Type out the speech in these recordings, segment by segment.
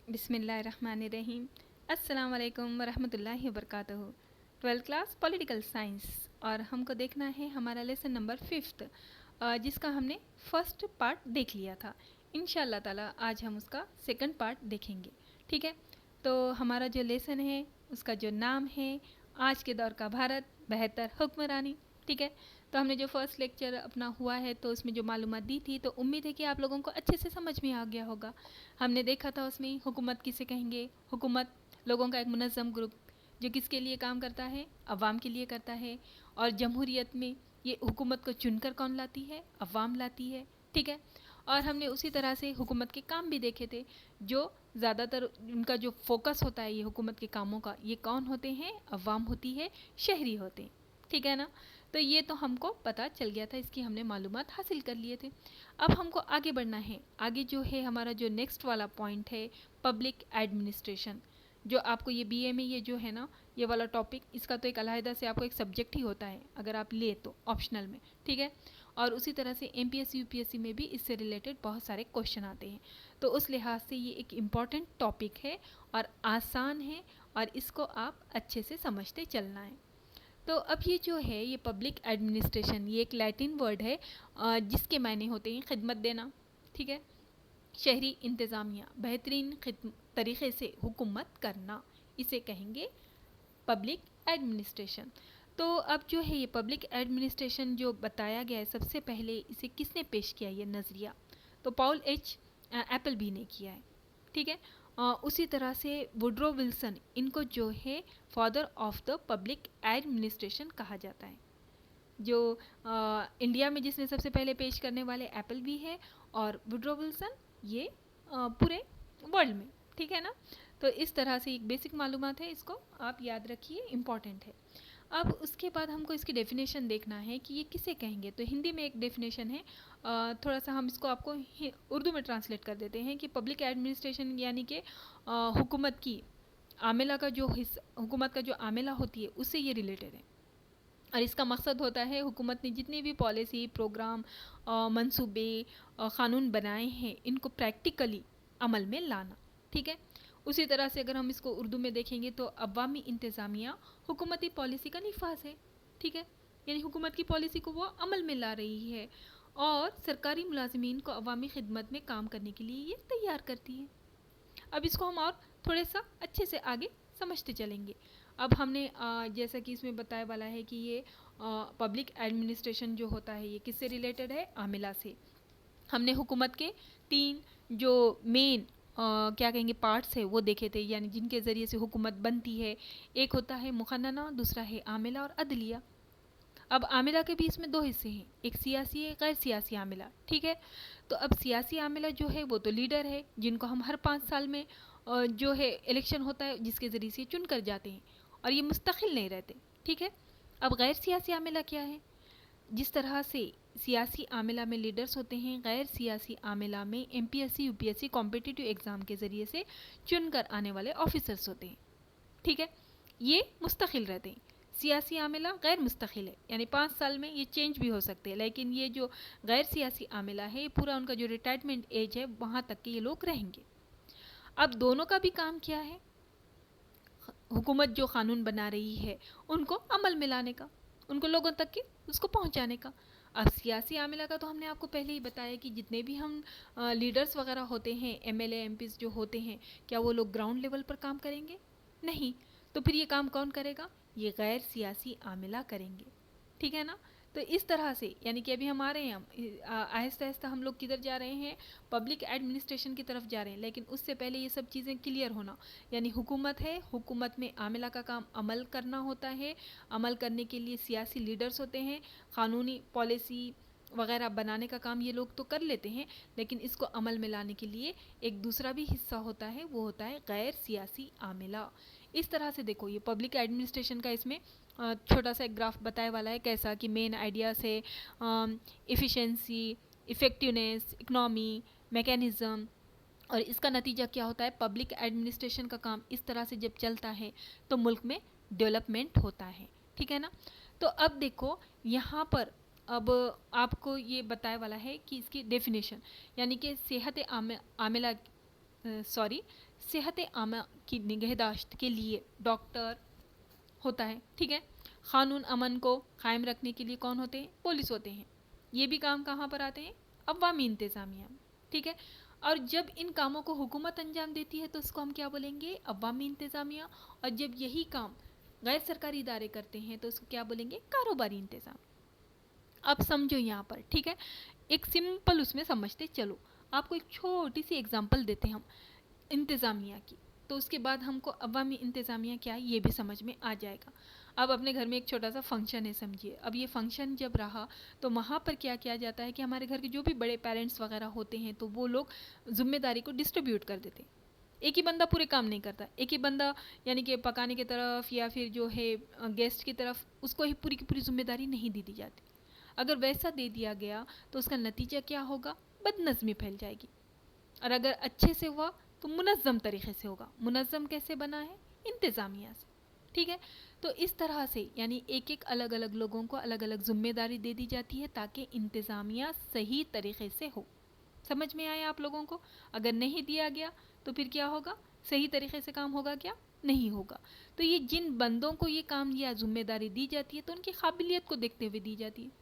بسم اللہ الرحمن الرحیم. السلام علیکم ورحمۃ اللہ وبرکاتہ. 12th کلاس پولیٹیکل سائنس اور ہم کو دیکھنا ہے ہمارا لیسن نمبر 5 جس کا ہم نے فرسٹ پارٹ دیکھ لیا تھا. ان شاء اللہ تعالیٰ آج ہم اس کا سیکنڈ پارٹ دیکھیں گے. ٹھیک ہے, تو ہمارا جو لیسن ہے اس کا جو نام ہے آج کے دور کا بھارت بہتر حکمرانی. ٹھیک ہے, تو ہم نے جو فرسٹ لیکچر اپنا ہوا ہے تو اس میں جو معلومات دی تھی تو امید ہے کہ آپ لوگوں کو اچھے سے سمجھ میں آ گیا ہوگا. ہم نے دیکھا تھا اس میں حکومت کسے کہیں گے. حکومت لوگوں کا ایک منظم گروپ جو کس کے لیے کام کرتا ہے, عوام کے لیے کرتا ہے. اور جمہوریت میں یہ حکومت کو چن کر کون لاتی ہے, عوام لاتی ہے. ٹھیک ہے, اور ہم نے اسی طرح سے حکومت کے کام بھی دیکھے تھے. جو زیادہ تر ان کا جو فوکس ہوتا ہے یہ حکومت کے کاموں کا, یہ کون ہوتے ہیں, عوام ہوتی ہے, شہری ہوتے ہیں. ٹھیک ہے نا, تو یہ تو ہم کو پتہ چل گیا تھا, اس کی ہم نے معلومات حاصل کر لیے تھے. اب ہم کو آگے بڑھنا ہے. آگے جو ہے ہمارا جو نیکسٹ والا پوائنٹ ہے پبلک ایڈمنسٹریشن, جو آپ کو یہ بی اے میں یہ جو ہے نا یہ والا ٹاپک, اس کا تو ایک علیحدہ سے آپ کو ایک سبجیکٹ ہی ہوتا ہے اگر آپ لے تو آپشنل میں. ٹھیک ہے, اور اسی طرح سے M P S C U P S C میں بھی اس سے ریلیٹڈ بہت سارے کوشچن آتے ہیں. تو اس لحاظ سے یہ ایک امپورٹنٹ ٹاپک ہے اور آسان ہے, اور اس کو آپ اچھے سے سمجھتے چلنا ہے. تو اب یہ جو ہے یہ پبلک ایڈمنسٹریشن یہ ایک لیٹن ورڈ ہے جس کے معنی ہوتے ہیں خدمت دینا. ٹھیک ہے, شہری انتظامیہ, بہترین طریقے سے حکومت کرنا, اسے کہیں گے پبلک ایڈمنسٹریشن. تو اب جو ہے یہ پبلک ایڈمنسٹریشن جو بتایا گیا ہے سب سے پہلے اسے کس نے پیش کیا یہ نظریہ, تو پاول ایچ ایپل بی نے کیا ہے. ٹھیک ہے, اسی طرح سے ووڈرو ولسن, ان کو جو ہے father of the public administration کہا جاتا ہے. جو انڈیا میں جس نے سب سے پہلے پیش کرنے والے ایپل بھی ہے, اور ووڈرو ولسن یہ پورے ورلڈ میں. ٹھیک ہے نا, تو اس طرح سے ایک بیسک معلومات ہے, اس کو آپ یاد رکھیے, امپورٹنٹ ہے. اب اس کے بعد ہم کو اس کی ڈیفینیشن دیکھنا ہے کہ یہ کسے کہیں گے. تو ہندی میں ایک ڈیفینیشن ہے, تھوڑا سا ہم اس کو آپ کو اردو میں ٹرانسلیٹ کر دیتے ہیں کہ پبلک ایڈمنسٹریشن یعنی کہ حکومت کی عاملہ کا جو حکومت کا جو عاملہ ہوتی ہے اس سے یہ ریلیٹڈ ہے. اور اس کا مقصد ہوتا ہے حکومت نے جتنی بھی پالیسی, پروگرام, منصوبے, قانون بنائے ہیں ان کو پریکٹیکلی عمل میں لانا. ٹھیک ہے, اسی طرح سے اگر ہم اس کو اردو میں دیکھیں گے تو عوامی انتظامیہ حکومتی پالیسی کا نفاذ ہے. ٹھیک ہے, یعنی حکومت کی پالیسی کو وہ عمل میں لا رہی ہے اور سرکاری ملازمین کو عوامی خدمت میں کام کرنے کے لیے یہ تیار کرتی ہے. اب اس کو ہم اور تھوڑے سا اچھے سے آگے سمجھتے چلیں گے. اب ہم نے جیسا کہ اس میں بتایا والا ہے کہ یہ پبلک ایڈمنسٹریشن جو ہوتا ہے یہ کس سے ریلیٹڈ ہے, عاملہ سے. ہم نے حکومت کے 3 جو مین کیا کہیں گے پارٹس ہے وہ دیکھے تھے, یعنی جن کے ذریعے سے حکومت بنتی ہے. ایک ہوتا ہے مقننہ, دوسرا ہے عاملہ اور عدلیہ. اب عاملہ کے بھی اس میں 2 حصے ہیں, ایک سیاسی ہے, غیر سیاسی عاملہ. ٹھیک ہے, تو اب سیاسی عاملہ جو ہے وہ تو لیڈر ہے جن کو ہم ہر 5 سال میں جو ہے الیکشن ہوتا ہے جس کے ذریعے سے چن کر جاتے ہیں, اور یہ مستقل نہیں رہتے. ٹھیک ہے, اب غیر سیاسی عاملہ کیا ہے, جس طرح سے سیاسی عاملہ میں لیڈرز ہوتے ہیں, غیر سیاسی عاملہ میں M P S C U P S C competitive exam کے ذریعے سے چن کر آنے والے آفیسرز ہوتے ہیں. ٹھیک ہے, یہ مستقل رہتے ہیں. سیاسی عاملہ غیر مستقل ہے, یعنی 5 سال میں یہ چینج بھی ہو سکتے ہیں, لیکن یہ جو غیر سیاسی عاملہ ہے پورا ان کا جو ریٹائرمنٹ ایج ہے وہاں تک کہ یہ لوگ رہیں گے. اب دونوں کا بھی کام کیا ہے, حکومت جو قانون بنا رہی ہے ان کو عمل میں لانے کا, ان کو لوگوں تک اس کو پہنچانے کا. اب سیاسی عاملہ کا تو ہم نے آپ کو پہلے ہی بتایا کہ جتنے بھی ہم لیڈرز وغیرہ ہوتے ہیں, M L A M Ps جو ہوتے ہیں, کیا وہ لوگ گراؤنڈ لیول پر کام کریں گے؟ نہیں. تو پھر یہ کام کون کرے گا, یہ غیر سیاسی عاملہ کریں گے. ٹھیک ہے نا, تو اس طرح سے یعنی کہ ابھی ہم آ رہے ہیں آہستہ آہستہ ہم لوگ کدھر جا رہے ہیں, پبلک ایڈمنسٹریشن کی طرف جا رہے ہیں. لیکن اس سے پہلے یہ سب چیزیں کلیئر ہونا, یعنی حکومت ہے, حکومت میں عاملہ کا کام عمل کرنا ہوتا ہے. عمل کرنے کے لیے سیاسی لیڈرز ہوتے ہیں, قانونی پالیسی وغیرہ بنانے کا کام یہ لوگ تو کر لیتے ہیں, لیکن اس کو عمل میں لانے کے لیے ایک دوسرا بھی حصہ ہوتا ہے, وہ ہوتا ہے غیر سیاسی عاملہ. اس طرح سے دیکھو یہ پبلک ایڈمنسٹریشن کا اس میں چھوٹا سا ایک گراف بتائے والا ہے کیسا کہ مین آئیڈیاز ہے ایفیشنسی, افیکٹونیس, اکنامی, میکینزم, اور اس کا نتیجہ کیا ہوتا ہے, پبلک ایڈمنسٹریشن کا کام اس طرح سے جب چلتا ہے تو ملک میں ڈیولپمنٹ ہوتا ہے. ٹھیک ہے نا, تو اب دیکھو یہاں پر اب آپ کو یہ بتایا والا ہے کہ اس کی ڈیفینیشن, یعنی کہ صحت عاملہ صحت عامہ کی نگہداشت کے لیے ڈاکٹر ہوتا ہے، ٹھیک ہے. قانون امن کو قائم رکھنے کے لیے کون ہوتے ہیں؟ پولیس ہوتے ہیں. یہ بھی کام کہاں پر آتے ہیں؟ عوامی انتظامیہ میں، ٹھیک ہے. اور جب ان کاموں کو حکومت انجام دیتی ہے تو اس کو ہم کیا بولیں گے؟ عوامی انتظامیہ. اور جب یہی کام غیر سرکاری ادارے کرتے ہیں تو اس کو کیا بولیں گے؟ کاروباری انتظام. اب سمجھو یہاں پر، ٹھیک ہے. ایک سمپل اس میں سمجھتے چلو. آپ کو ایک چھوٹی سی اگزامپل دیتے ہیں ہم انتظامیہ کی، تو اس کے بعد ہم کو عوامی انتظامیہ کیا ہے یہ بھی سمجھ میں آ جائے گا. اب اپنے گھر میں ایک چھوٹا سا فنکشن ہے سمجھیے. اب یہ فنکشن جب رہا تو وہاں پر کیا کیا جاتا ہے کہ ہمارے گھر کے جو بھی بڑے پیرنٹس وغیرہ ہوتے ہیں تو وہ لوگ ذمہ داری کو ڈسٹریبیوٹ کر دیتے. ایک ہی بندہ پورے کام نہیں کرتا. ایک ہی بندہ یعنی کہ پکانے کی طرف یا پھر جو ہے گیسٹ کی طرف اس کو ہی پوری کی پوری ذمہ داری نہیں دی جاتی. اگر ویسا دے دیا گیا تو اس کا نتیجہ کیا ہوگا؟ بد نظمی پھیل جائے گی. اور اگر اچھے سے ہوا تو منظم طریقے سے ہوگا. منظم کیسے بنا ہے؟ انتظامیہ سے، ٹھیک ہے. تو اس طرح سے یعنی ایک ایک الگ الگ لوگوں کو الگ الگ ذمہ داری دے دی جاتی ہے تاکہ انتظامیہ صحیح طریقے سے ہو. سمجھ میں آیا آپ لوگوں کو؟ اگر نہیں دیا گیا تو پھر کیا ہوگا؟ صحیح طریقے سے کام ہوگا کیا؟ نہیں ہوگا. تو یہ جن بندوں کو یہ کام یا ذمہ داری دی جاتی ہے تو ان کی قابلیت کو دیکھتے ہوئے دی جاتی ہے.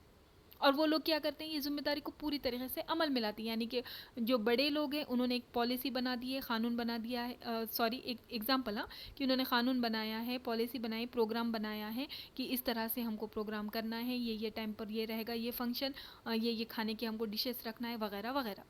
اور وہ لوگ کیا کرتے ہیں؟ یہ ذمہ داری کو پوری طریقے سے عمل میں لاتی ہیں. یعنی کہ جو بڑے لوگ ہیں انہوں نے ایک پالیسی بنا دی ہے، قانون بنا دیا ہے، ایک ایگزامپل کہ انہوں نے قانون بنایا ہے، پالیسی بنائی، پروگرام بنایا ہے کہ اس طرح سے ہم کو پروگرام کرنا ہے، یہ ٹائم پر یہ رہے گا، یہ فنکشن، یہ کھانے کے ہم کو ڈشز رکھنا ہے وغیرہ وغیرہ.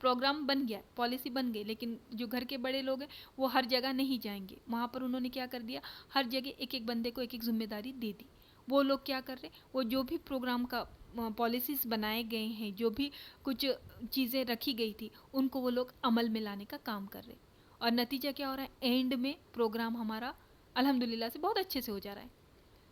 پروگرام بن گیا، پالیسی بن گئی، لیکن جو گھر کے بڑے لوگ ہیں وہ ہر جگہ نہیں جائیں گے. وہاں پر انہوں نے کیا کر دیا؟ ہر جگہ ایک ایک بندے کو ایک ایک ذمہ داری دے دی. وہ لوگ کیا کر رہے؟ وہ جو بھی پروگرام کا پالیسیز بنائے گئے ہیں، جو بھی کچھ چیزیں رکھی گئی تھی ان کو وہ لوگ عمل میں لانے کا کام کر رہے. اور نتیجہ کیا ہو رہا ہے؟ اینڈ میں پروگرام ہمارا الحمدللہ سے بہت اچھے سے ہو جا رہا ہے.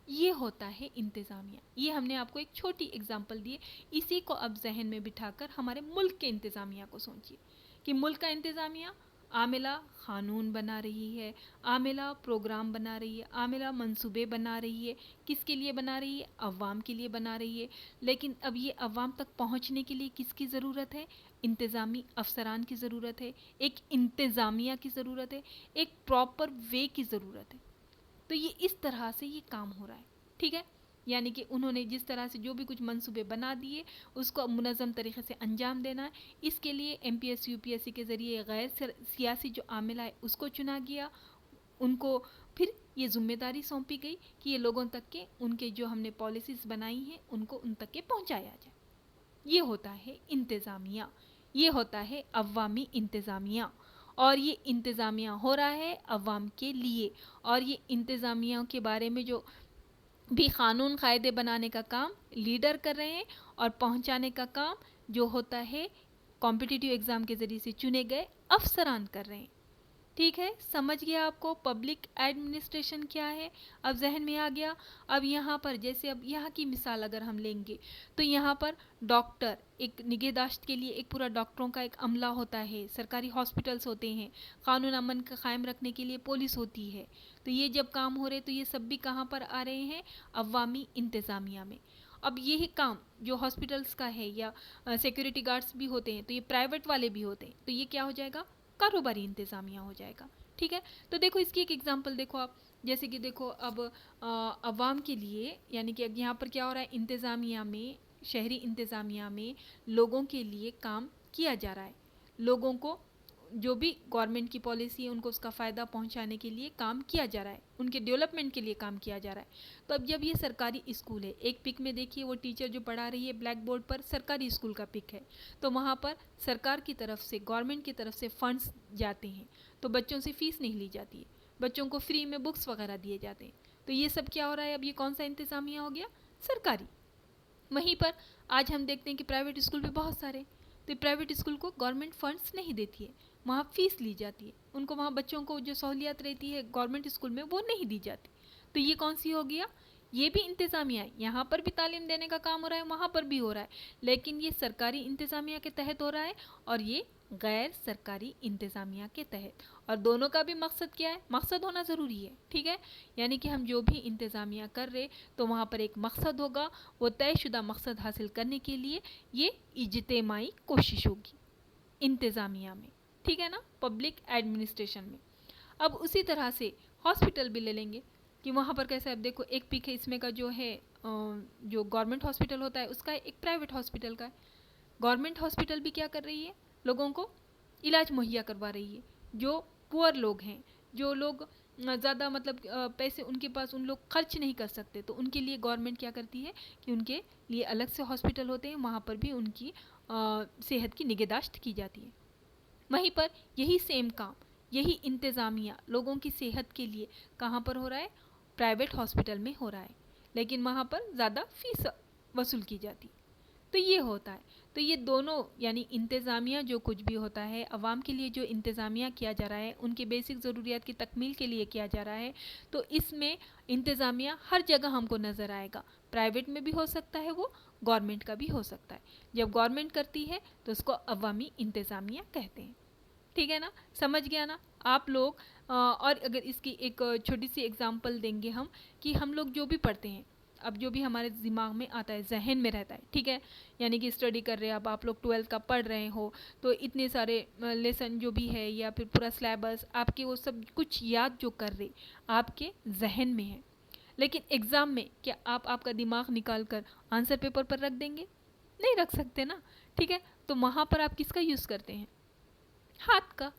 یہ ہوتا ہے انتظامیہ. یہ ہم نے آپ کو ایک چھوٹی اگزامپل دی. اسی کو اب ذہن میں بٹھا کر ہمارے ملک کے انتظامیہ کو سوچیے کہ ملک کا انتظامیہ عاملہ قانون بنا رہی ہے، عاملہ پروگرام بنا رہی ہے، عاملہ منصوبے بنا رہی ہے. کس کے لیے بنا رہی ہے؟ عوام کے لیے بنا رہی ہے. لیکن اب یہ عوام تک پہنچنے کے لیے کس کی ضرورت ہے؟ انتظامی افسران کی ضرورت ہے، ایک انتظامیہ کی ضرورت ہے، ایک پراپر وے کی ضرورت ہے. تو یہ اس طرح سے یہ کام ہو رہا ہے، ٹھیک ہے. یعنی کہ انہوں نے جس طرح سے جو بھی کچھ منصوبے بنا دیے اس کو منظم طریقے سے انجام دینا ہے. اس کے لیے M P S C, U P S C کے ذریعے غیر سیاسی جو عاملہ ہے اس کو چنا گیا. ان کو پھر یہ ذمہ داری سونپی گئی کہ یہ لوگوں تک کے ان کے جو ہم نے پالیسیز بنائی ہیں ان کو ان تک کے پہنچایا جائے. یہ ہوتا ہے انتظامیہ، یہ ہوتا ہے عوامی انتظامیہ. اور یہ انتظامیہ ہو رہا ہے عوام کے لیے. اور یہ انتظامیہ کے بارے میں جو بھی قانون قاعدے بنانے کا کام لیڈر کر رہے ہیں اور پہنچانے کا کام جو ہوتا ہے کمپٹیٹیو ایگزام کے ذریعے سے چنے گئے افسران کر رہے ہیں. ٹھیک ہے، سمجھ گیا آپ کو پبلک ایڈمنسٹریشن کیا ہے؟ اب ذہن میں آ گیا. اب یہاں پر جیسے اب یہاں کی مثال اگر ہم لیں گے تو یہاں پر ڈاکٹر ایک نگہداشت کے لیے ایک پورا ڈاکٹروں کا ایک عملہ ہوتا ہے، سرکاری ہاسپٹلس ہوتے ہیں، قانون امن کا قائم رکھنے کے لیے پولیس ہوتی ہے. تو یہ جب کام ہو رہے تو یہ سب بھی کہاں پر آ رہے ہیں؟ عوامی انتظامیہ میں. اب یہی کام جو ہاسپٹلس کا ہے یا سیکیورٹی گارڈز بھی ہوتے ہیں تو یہ پرائیویٹ والے بھی ہوتے ہیں، تو یہ کیا ہو جائے گا؟ کاروباری انتظامیہ ہو جائے گا. ٹھیک ہے. تو دیکھو اس کی ایک ایگزامپل دیکھو آپ، جیسے کہ دیکھو اب عوام کے لیے یعنی کہ یہاں پر کیا ہو رہا ہے؟ انتظامیہ میں، شہری انتظامیہ میں لوگوں کے لیے کام کیا جا رہا ہے. لوگوں کو جو بھی گورنمنٹ کی پالیسی ہے ان کو اس کا فائدہ پہنچانے کے لیے کام کیا جا رہا ہے، ان کے ڈیولپمنٹ کے لیے کام کیا جا رہا ہے. تو اب جب یہ سرکاری اسکول ہے، ایک پک میں دیکھیے وہ ٹیچر جو پڑھا رہی ہے بلیک بورڈ پر سرکاری اسکول کا پک ہے، تو وہاں پر سرکار کی طرف سے، گورنمنٹ کی طرف سے فنڈز جاتے ہیں تو بچوں سے فیس نہیں لی جاتی ہے، بچوں کو فری میں بکس وغیرہ دیے جاتے ہیں. تو یہ سب کیا ہو رہا ہے؟ اب یہ کون سا انتظامیہ ہو گیا؟ سرکاری. وہیں پر آج ہم دیکھتے ہیں کہ پرائیویٹ اسکول بھی بہت سارے، تو پرائیویٹ اسکول کو گورنمنٹ فنڈز نہیں دیتی ہے، وہاں فیس لی جاتی ہے، ان کو وہاں بچوں کو جو سہولیات رہتی ہے گورنمنٹ اسکول میں وہ نہیں دی جاتی. تو یہ کون سی ہو گیا؟ یہ بھی انتظامیہ ہے. یہاں پر بھی تعلیم دینے کا کام ہو رہا ہے، وہاں پر بھی ہو رہا ہے، لیکن یہ سرکاری انتظامیہ کے تحت ہو رہا ہے اور یہ غیر سرکاری انتظامیہ کے تحت. اور دونوں کا بھی مقصد کیا ہے؟ مقصد ہونا ضروری ہے، ٹھیک ہے. یعنی کہ ہم جو بھی انتظامیہ کر رہے تو وہاں پر ایک مقصد ہوگا، وہ طے شدہ مقصد حاصل کرنے کے لیے یہ اجتماعی کوشش ہوگی انتظامیہ میں. ٹھیک ہے نا, پبلک ایڈمنسٹریشن میں. اب اسی طرح سے ہاسپٹل بھی لے لیں گے کہ وہاں پر کیسے. اب دیکھو ایک پک ہے اس میں کا جو ہے جو گورنمنٹ ہاسپٹل ہوتا ہے اس کا, ایک پرائیویٹ ہاسپٹل کا ہے. گورنمنٹ ہاسپٹل بھی کیا کر رہی ہے, لوگوں کو علاج مہیا کروا رہی ہے. جو پور لوگ ہیں, جو لوگ زیادہ مطلب پیسے ان کے پاس, ان لوگ خرچ نہیں کر سکتے, تو ان کے لیے گورنمنٹ کیا کرتی ہے کہ ان کے لیے الگ سے ہاسپٹل ہوتے ہیں, وہاں پر بھی ان کی صحت کی نگہداشت کی جاتی ہے. وہیں پر یہی سیم کام, یہی انتظامیہ لوگوں کی صحت کے لیے کہاں پر ہو رہا ہے, پرائیویٹ ہاسپٹل میں ہو رہا ہے, لیکن وہاں پر زیادہ فیس وصول کی جاتی. تو یہ ہوتا ہے. تو یہ دونوں یعنی انتظامیہ جو کچھ بھی ہوتا ہے, عوام کے لیے جو انتظامیہ کیا جا رہا ہے, ان کے بیسک ضروریات کی تکمیل کے لیے کیا جا رہا ہے, تو اس میں انتظامیہ ہر جگہ ہم کو نظر آئے گا. پرائیویٹ میں بھی ہو سکتا ہے, وہ گورنمنٹ کا بھی ہو سکتا ہے. جب گورنمنٹ کرتی ہے تو اس کو عوامی انتظامیہ کہتے ہیں. ٹھیک ہے نا, سمجھ گیا نا آپ لوگ. اور اگر اس کی ایک چھوٹی سی اگزامپل دیں گے ہم, کہ ہم لوگ جو بھی پڑھتے ہیں, اب جو بھی ہمارے دماغ میں آتا ہے, ذہن میں رہتا ہے, ٹھیک ہے, یعنی کہ اسٹڈی کر رہے ہیں, اب آپ لوگ 12th کا پڑھ رہے ہو, تو اتنے سارے لیسن جو بھی ہے یا پھر پورا سلیبس آپ کے, وہ سب کچھ یاد جو کر رہے آپ کے ذہن میں ہے. لیکن ایگزام میں کیا آپ کا دماغ نکال کر آنسر پیپر پر رکھ دیں گے؟ نہیں رکھ سکتے نا. ٹھیک ہے, تو وہاں پر آپ کس کا یوز کرتے ہیں, ہاتھ کا.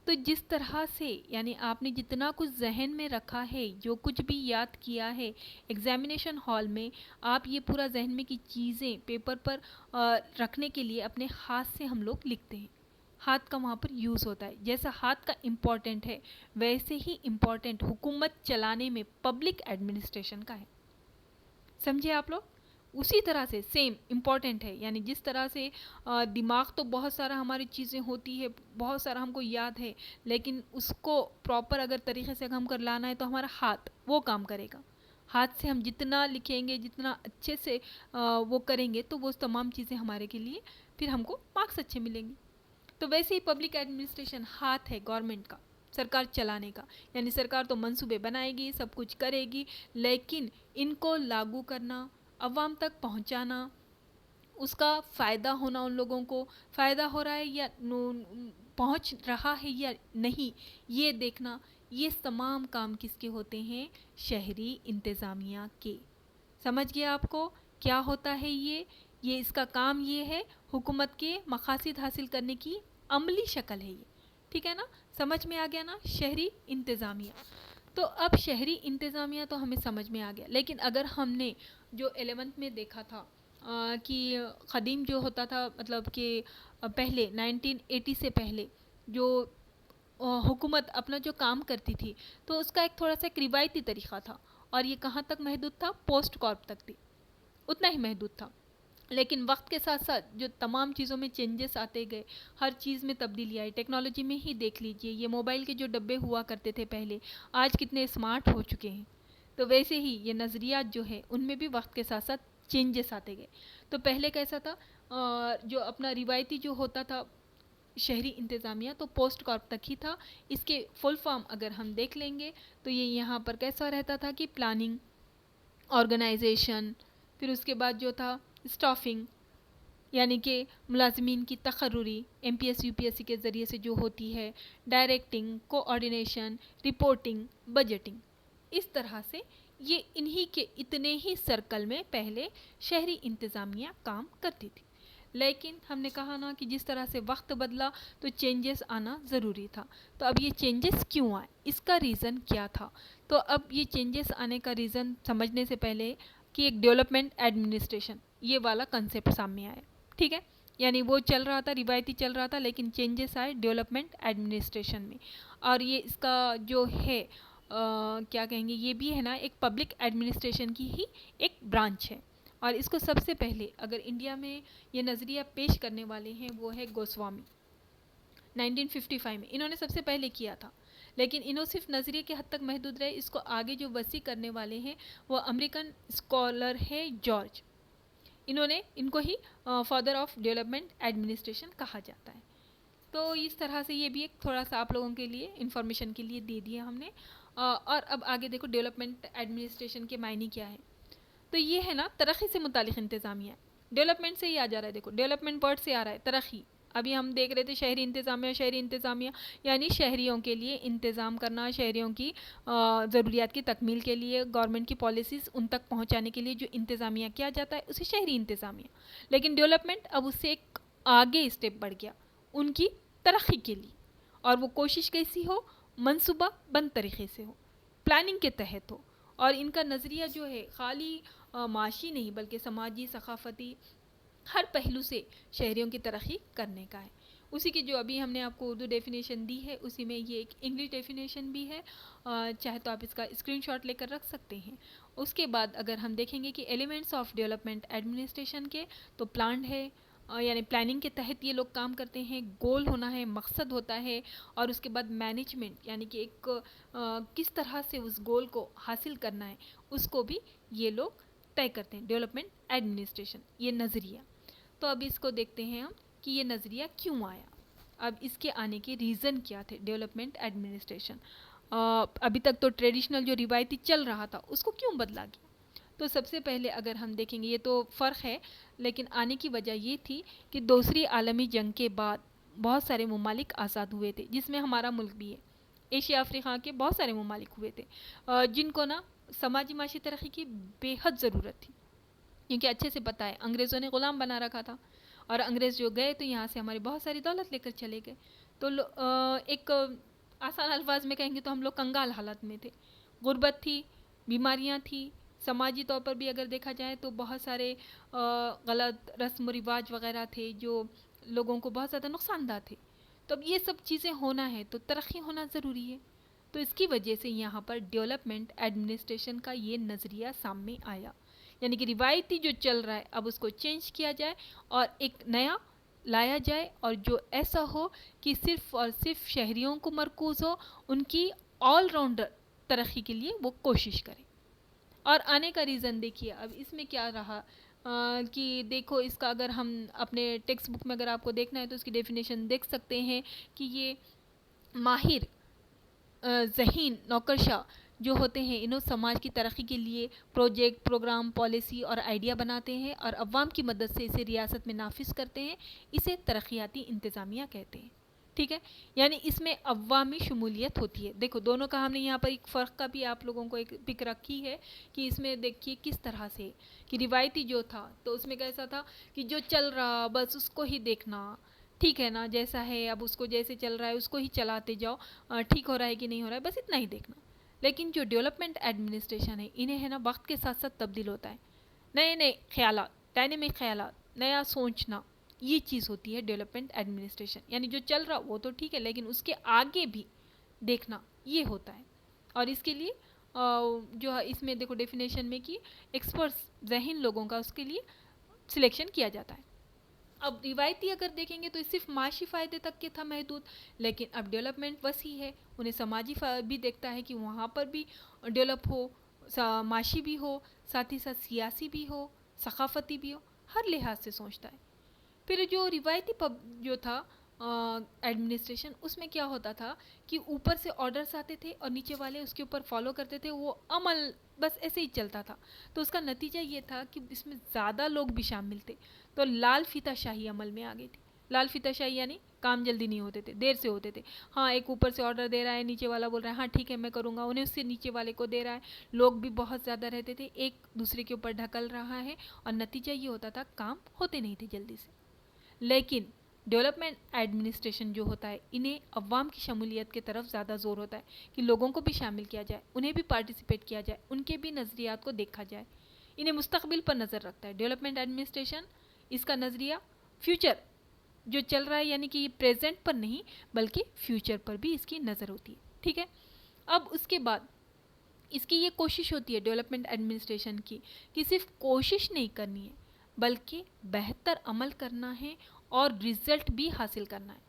تو جس طرح سے یعنی آپ نے جتنا کچھ ذہن میں رکھا ہے, جو کچھ بھی یاد کیا ہے ایگزامینیشن ہال میں, آپ یہ پورا ذہن میں کی چیزیں پیپر پر رکھنے کے لیے اپنے ہاتھ سے ہم لوگ لکھتے ہیں. ہاتھ کا وہاں پر یوز ہوتا ہے. جیسا ہاتھ کا امپورٹنٹ ہے ویسے ہی امپورٹنٹ حکومت چلانے میں پبلک ایڈمنسٹریشن کا ہے. سمجھے آپ لوگ؟ اسی طرح سے سیم امپورٹنٹ ہے. یعنی جس طرح سے دماغ تو بہت سارا ہماری چیزیں ہوتی ہے, بہت سارا ہم کو یاد ہے, لیکن اس کو پراپر اگر طریقے سے ہم کر لانا ہے تو ہمارا ہاتھ وہ کام کرے گا. ہاتھ سے ہم جتنا لکھیں گے, جتنا اچھے سے وہ کریں گے, تو وہ تمام چیزیں ہمارے کے لیے پھر ہم کو مارکس اچھے ملیں گے. تو ویسے ہی پبلک ایڈمنسٹریشن ہاتھ ہے گورنمنٹ کا, سرکار چلانے کا. یعنی سرکار تو منصوبے بنائے گی, سب کچھ کرے گی, لیکن ان کو لاگو کرنا, عوام تک پہنچانا, اس کا فائدہ ہونا, ان لوگوں کو فائدہ ہو رہا ہے یا پہنچ رہا ہے یا نہیں, یہ دیکھنا, یہ تمام کام کس کے ہوتے ہیں, شہری انتظامیہ کے. سمجھ گیا آپ کو کیا ہوتا ہے یہ اس کا کام یہ ہے, حکومت کے مقاصد حاصل کرنے کی عملی شکل ہے یہ. ٹھیک ہے نا, سمجھ میں آ گیا نا شہری انتظامیہ. تو اب شہری انتظامیہ تو ہمیں سمجھ میں آ گیا, لیکن اگر ہم نے جو 11th میں دیکھا تھا کہ قدیم جو ہوتا تھا, مطلب کہ پہلے 1980 سے پہلے جو حکومت اپنا جو کام کرتی تھی, تو اس کا ایک تھوڑا سا ایک روایتی طریقہ تھا, اور یہ کہاں تک محدود تھا, پوسٹ کارپ تک تھی, اتنا ہی محدود تھا. لیکن وقت کے ساتھ ساتھ جو تمام چیزوں میں چینجز آتے گئے, ہر چیز میں تبدیلی آئی. ٹیکنالوجی میں ہی دیکھ لیجئے, یہ موبائل کے جو ڈبے ہوا کرتے تھے پہلے, آج کتنے اسمارٹ ہو چکے ہیں. تو ویسے ہی یہ نظریات جو ہے ان میں بھی وقت کے ساتھ ساتھ چینجز آتے گئے. تو پہلے کیسا تھا, جو اپنا روایتی جو ہوتا تھا شہری انتظامیہ, تو پوسٹ کارپ تک ہی تھا. اس کے فل فارم اگر ہم دیکھ لیں گے تو یہ یہاں پر کیسا رہتا تھا کہ پلاننگ, آرگنائزیشن, پھر اس کے بعد جو تھا اسٹافنگ, یعنی کہ ملازمین کی تقرری M P S U P S C کے ذریعے سے جو ہوتی ہے, ڈائریکٹنگ, کوآرڈینیشن, رپورٹنگ, بجٹنگ. اس طرح سے یہ انہی کے اتنے ہی سرکل میں پہلے شہری انتظامیہ کام کرتی تھی. لیکن ہم نے کہا نا کہ جس طرح سے وقت بدلا تو چینجز آنا ضروری تھا. تو اب یہ چینجز کیوں آئے, اس کا ریزن کیا تھا؟ تو اب یہ چینجز آنے کا ریزن سمجھنے سے پہلے کہ ایک ڈیولپمنٹ ایڈمنسٹریشن یہ والا کنسیپٹ سامنے آیا. ٹھیک ہے, یعنی وہ چل رہا تھا, روایتی چل رہا تھا, لیکن چینجز آئے ڈیولپمنٹ ایڈمنسٹریشن میں. اور یہ اس کا جو ہے کیا کہیں گے, یہ بھی ہے نا ایک پبلک ایڈمنسٹریشن کی ہی ایک برانچ ہے. اور اس کو سب سے پہلے اگر انڈیا میں یہ نظریہ پیش کرنے والے ہیں وہ ہے گوسوامی. 1955 میں انہوں نے سب سے پہلے کیا تھا, لیکن انہوں صرف نظریے کے حد تک محدود رہے. اس کو آگے جو وسیع کرنے والے ہیں وہ امریکن اسکالر ہے جارج. انہوں نے ان کو ہی فادر آف ڈیولپمنٹ ایڈمنسٹریشن کہا جاتا ہے. تو اس طرح سے یہ بھی ایک تھوڑا سا آپ لوگوں کے لیے انفارمیشن کے لیے دے دیا ہم نے. اور اب آگے دیکھو ڈیولپمنٹ ایڈمنسٹریشن کے معنی کیا ہے. تو یہ ہے نا ترقی سے متعلق انتظامیہ. ڈیولپمنٹ سے ہی آ جا رہا ہے, دیکھو ڈیولپمنٹ ورڈ سے آ رہا ہے, ترقی. ابھی ہم دیکھ رہے تھے شہری انتظامیہ یعنی شہریوں کے لیے انتظام کرنا، شہریوں کی ضروریات کی تکمیل کے لیے گورنمنٹ کی پالیسیز ان تک پہنچانے کے لیے جو انتظامیہ کیا جاتا ہے اسے شہری انتظامیہ. لیکن ڈیولپمنٹ اب اس سے ایک آگے اسٹیپ بڑھ گیا ان کی ترقی کے لیے، اور وہ کوشش کیسی ہو؟ منصوبہ بند طریقے سے ہو، پلاننگ کے تحت ہو، اور ان کا نظریہ جو ہے خالی معاشی نہیں بلکہ سماجی، ثقافتی ہر پہلو سے شہریوں کی ترقی کرنے کا ہے. اسی کی جو ابھی ہم نے آپ کو اردو ڈیفینیشن دی ہے اسی میں یہ ایک انگلش ڈیفینیشن بھی ہے، چاہے تو آپ اس کا اسکرین شاٹ لے کر رکھ سکتے ہیں. اس کے بعد اگر ہم دیکھیں گے کہ ایلیمنٹس آف ڈیولپمنٹ ایڈمنسٹریشن کے، تو پلانڈ ہے، یعنی پلاننگ کے تحت یہ لوگ کام کرتے ہیں، گول ہونا ہے، مقصد ہوتا ہے، اور اس کے بعد مینجمنٹ یعنی کہ ایک کس طرح سے اس گول کو حاصل کرنا ہے اس کو بھی یہ لوگ طے کرتے ہیں. ڈیولپمنٹ ایڈمنسٹریشن یہ نظریہ. تو اب اس کو دیکھتے ہیں ہم کہ یہ نظریہ کیوں آیا، اب اس کے آنے کے ریزن کیا تھے. ڈیولپمنٹ ایڈمنسٹریشن ابھی تک تو ٹریڈیشنل جو روایتی چل رہا تھا اس کو کیوں بدلا گیا؟ تو سب سے پہلے اگر ہم دیکھیں گے، یہ تو فرق ہے لیکن آنے کی وجہ یہ تھی کہ دوسری عالمی جنگ کے بعد بہت سارے ممالک آزاد ہوئے تھے، جس میں ہمارا ملک بھی ہے. ایشیا افریقہ کے بہت سارے ممالک ہوئے تھے جن کو نا سماجی معاشی ترقی کی بے حد ضرورت تھی، کیونکہ اچھے سے پتہ ہے انگریزوں نے غلام بنا رکھا تھا، اور انگریز جو گئے تو یہاں سے ہماری بہت ساری دولت لے کر چلے گئے. تو ایک آسان الفاظ میں کہیں گے تو ہم لوگ کنگال حالت میں تھے. غربت تھی، بیماریاں تھی، سماجی طور پر بھی اگر دیکھا جائے تو بہت سارے غلط رسم و رواج وغیرہ تھے جو لوگوں کو بہت زیادہ نقصان دہ تھے. تو اب یہ سب چیزیں ہونا ہے تو ترقی ہونا ضروری ہے. تو اس کی وجہ سے یہاں پر ڈیولپمنٹ ایڈمنسٹریشن کا یہ نظریہ سامنے آیا، یعنی کہ روایتی جو چل رہا ہے اب اس کو چینج کیا جائے اور ایک نیا لایا جائے، اور جو ایسا ہو کہ صرف اور صرف شہریوں کو مرکوز ہو، ان کی آل راؤنڈر ترقی کے لیے وہ کوشش کرے. اور آنے کا ریزن دیکھیے اب اس میں کیا رہا کہ دیکھو اس کا اگر ہم اپنے ٹیکسٹ بک میں اگر آپ کو دیکھنا ہے تو اس کی ڈیفینیشن دیکھ سکتے ہیں کہ یہ ماہر ذہین نوکرشاہ جو ہوتے ہیں انہوں سماج کی ترقی کے لیے پروجیکٹ، پروگرام، پالیسی اور آئیڈیا بناتے ہیں اور عوام کی مدد سے اسے ریاست میں نافذ کرتے ہیں. اسے ترقیاتی انتظامیہ کہتے ہیں. ٹھیک ہے، یعنی اس میں عوامی شمولیت ہوتی ہے. دیکھو دونوں کا ہم نے یہاں پر ایک فرق کا بھی آپ لوگوں کو ایک پک رکھی ہے کہ اس میں دیکھیے کس طرح سے کہ روایتی جو تھا تو اس میں کیسا تھا کہ جو چل رہا بس اس کو ہی دیکھنا، ٹھیک ہے نا، جیسا ہے اب اس کو جیسے چل رہا ہے اس کو ہی چلاتے جاؤ، ٹھیک ہو رہا ہے کہ نہیں ہو رہا ہے بس اتنا ہی دیکھنا. لیکن جو ڈیولپمنٹ ایڈمنسٹریشن ہے انہیں ہے نا وقت کے ساتھ ساتھ تبدیل ہوتا ہے، نئے نئے خیالات، ڈائنامک خیالات، نیا سوچنا، یہ چیز ہوتی ہے ڈیولپمنٹ ایڈمنسٹریشن. یعنی جو چل رہا وہ تو ٹھیک ہے لیکن اس کے آگے بھی دیکھنا یہ ہوتا ہے. اور اس کے لیے جو اس میں دیکھو ڈیفینیشن میں کہ ایکسپرٹس ذہین لوگوں کا اس کے لیے سلیکشن کیا جاتا ہے. اب روایتی اگر دیکھیں گے تو صرف معاشی فائدے تک کے تھا محدود، لیکن اب ڈیولپمنٹ وسیع ہے، انہیں سماجی بھی دیکھتا ہے کہ وہاں پر بھی ڈیولپ ہو، معاشی بھی ہو، ساتھ ہی ساتھ سیاسی بھی ہو، ثقافتی بھی ہو، ہر لحاظ سے سوچتا ہے. پھر جو روایتی جو تھا ایڈمنسٹریشن اس میں کیا ہوتا تھا کہ اوپر سے آرڈرز آتے تھے اور نیچے والے اس کے اوپر فالو کرتے تھے، وہ عمل بس ایسے ہی چلتا تھا. تو اس کا نتیجہ یہ تھا کہ اس میں زیادہ لوگ بھی شامل تھے تو لال فیتہ شاہی عمل میں آ گئی تھی. لال فیتہ شاہی یعنی کام جلدی نہیں ہوتے تھے، دیر سے ہوتے تھے. ہاں ایک اوپر سے آرڈر دے رہا ہے، نیچے والا بول رہا ہے ہاں ٹھیک ہے میں کروں گا، انہیں اس سے نیچے والے کو دے رہا ہے. لوگ بھی بہت زیادہ رہتے تھے، ایک دوسرے کے اوپر ڈھکل رہا ہے اور نتیجہ یہ ہوتا تھا کام ہوتے نہیں تھے جلدی سے. لیکن ڈیولپمنٹ ایڈمنسٹریشن جو ہوتا ہے انہیں عوام کی شمولیت کے طرف زیادہ زور ہوتا ہے کہ لوگوں کو بھی شامل کیا جائے، انہیں بھی پارٹیسپیٹ کیا جائے، ان کے بھی نظریات کو دیکھا جائے. انہیں مستقبل پر نظر رکھتا ہے ڈیولپمنٹ ایڈمنسٹریشن. اس کا نظریہ فیوچر جو چل رہا ہے یعنی کہ یہ پریزنٹ پر نہیں بلکہ فیوچر پر بھی اس کی نظر ہوتی ہے. ٹھیک ہے، اب اس کے بعد اس کی یہ کوشش ہوتی ہے ڈیولپمنٹ ایڈمنسٹریشن کی کہ صرف کوشش نہیں کرنی ہے بلکہ بہتر عمل کرنا ہے اور رزلٹ بھی حاصل کرنا ہے.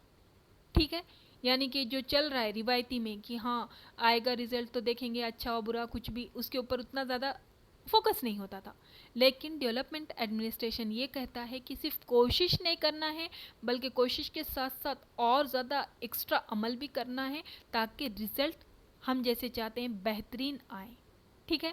ٹھیک ہے، یعنی کہ جو چل رہا ہے روایتی میں کہ ہاں آئے گا رزلٹ تو دیکھیں گے اچھا و برا کچھ بھی، اس کے اوپر اتنا زیادہ فوکس نہیں ہوتا تھا. لیکن ڈیولپمنٹ ایڈمنسٹریشن یہ کہتا ہے کہ صرف کوشش نہیں کرنا ہے بلکہ کوشش کے ساتھ ساتھ اور زیادہ ایکسٹرا عمل بھی کرنا ہے تاکہ رزلٹ ہم جیسے چاہتے ہیں بہترین آئے. ٹھیک ہے،